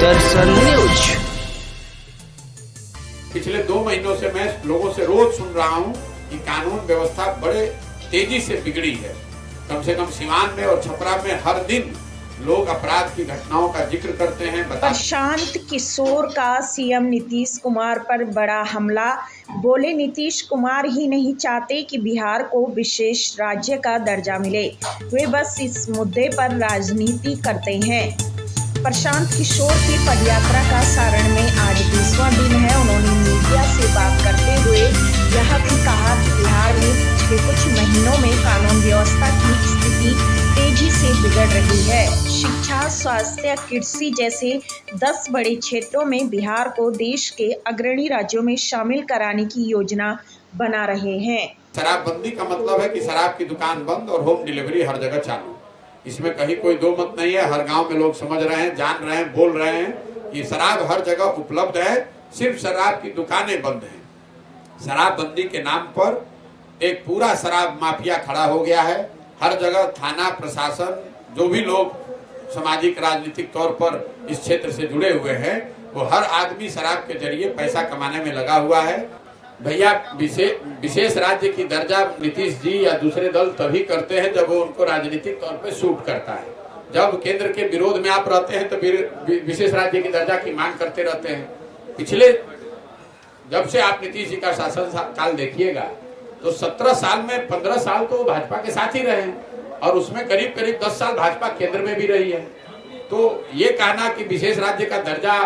दर्शन news. पिछले 2 महीनों से मैं लोगों से रोज सुन रहा हूं कि कानून व्यवस्था बड़े तेजी से बिगड़ी है। कम से कम सिवान में और छपरा में हर दिन लोग अपराध की घटनाओं का जिक्र करते हैं। प्रशांत किशोर का सीएम नीतीश कुमार पर बड़ा हमला। बोले नीतीश कुमार ही नहीं चाहते कि बिहार को विशेष राज्य का दर्जा मिले, वे बस इस मुद्दे पर राजनीति करते हैं। प्रशांत किशोर की पदयात्रा का सारण में आज 20वां दिन है। उन्होंने मीडिया से बात करते हुए यह भी कहा कि बिहार में पिछले कुछ महीनों में कानून व्यवस्था की स्थिति तेजी से बिगड़ रही है। शिक्षा, स्वास्थ्य, कृषि जैसे 10 बड़े क्षेत्रों में बिहार को देश के अग्रणी राज्यों में शामिल कराने की योजना बना रहे हैं। शराबबंदी का मतलब है कि शराब की दुकान बंद और होम डिलीवरी हर जगह चालू। इसमें कहीं कोई दो मत नहीं है। हर गांव में लोग समझ रहे हैं, जान रहे हैं, बोल रहे हैं कि शराब हर जगह उपलब्ध है, सिर्फ शराब की दुकानें बंद हैं। शराबबंदी के नाम पर एक पूरा शराब माफिया खड़ा हो गया है। हर जगह थाना प्रशासन, जो भी लोग सामाजिक राजनीतिक तौर पर इस क्षेत्र से जुड़े हुए हैं, वो हर आदमी शराब के जरिए पैसा कमाने में लगा हुआ है। भैया, विशेष राज्य की दर्जा नीतीश जी या दूसरे दल तभी करते हैं जब वो उनको राजनीतिक तौर पे सूट करता है। जब केंद्र के विरोध में आप रहते हैं तो फिर विशेष राज्य की दर्जा की मांग करते रहते हैं। पिछले जब से आप नीतीश जी का शासन काल देखिएगा तो 17 साल में 15 साल तो भाजपा के साथ ही रहे हैं और उसमें करीब करीब 10 साल भाजपा केंद्र में भी रही है। तो ये कहना कि विशेष राज्य का दर्जा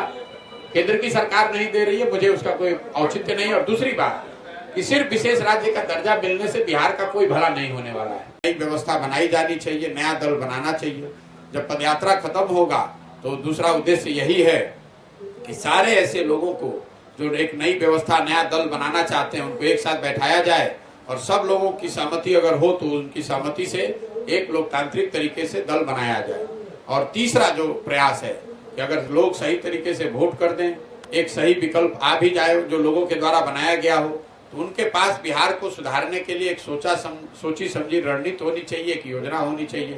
केंद्र की सरकार नहीं दे रही है, मुझे उसका कोई औचित्य नहीं। और दूसरी बात कि सिर्फ विशेष राज्य का दर्जा मिलने से बिहार का कोई भला नहीं होने वाला है। नई व्यवस्था बनाई जानी चाहिए, नया दल बनाना चाहिए। जब पदयात्रा खत्म होगा तो दूसरा उद्देश्य यही है कि सारे ऐसे लोगों को जो एक नई व्यवस्था, नया दल बनाना चाहते हैं, उनको एक साथ बैठाया जाए और सब लोगों की सहमति अगर हो तो उनकी सहमति से एक लोकतांत्रिक तरीके से दल बनाया जाए। और तीसरा जो प्रयास है कि अगर लोग सही तरीके से वोट कर दें, एक सही विकल्प आ भी जाए जो लोगों के द्वारा बनाया गया हो, तो उनके पास बिहार को सुधारने के लिए एक सोची समझी रणनीति होनी चाहिए, एक योजना होनी चाहिए।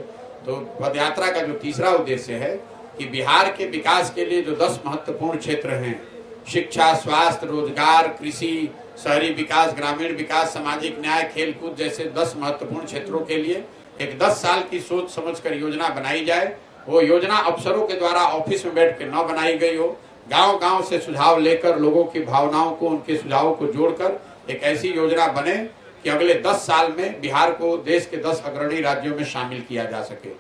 तो पदयात्रा का जो तीसरा उद्देश्य है कि बिहार के विकास के लिए जो 10 महत्वपूर्ण क्षेत्र हैं, शिक्षा, स्वास्थ्य, रोजगार, कृषि, शहरी विकास, ग्रामीण विकास, सामाजिक न्याय, खेलकूद जैसे 10 महत्वपूर्ण क्षेत्रों के लिए एक 10 साल की सोच समझकर योजना बनाई जाए। वो योजना अफसरों के द्वारा ऑफिस में बैठ के न बनाई गई हो, गांव गांव से सुझाव लेकर लोगों की भावनाओं को, उनके सुझावों को जोड़कर एक ऐसी योजना बने कि अगले 10 साल में बिहार को देश के 10 अग्रणी राज्यों में शामिल किया जा सके।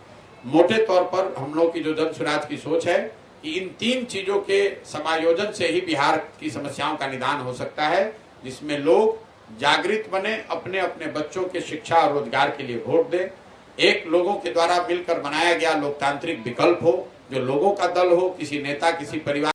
मोटे तौर पर हम लोग की जो जन स्वराज की सोच है कि इन 3 चीजों के समायोजन से ही बिहार की समस्याओं का निदान हो सकता है, जिसमें लोग जागृत बने, अपने अपने बच्चों के शिक्षा और रोजगार के लिए वोट दें, एक लोगों के द्वारा मिलकर बनाया गया लोकतांत्रिक विकल्प हो, जो लोगों का दल हो, किसी नेता, किसी परिवार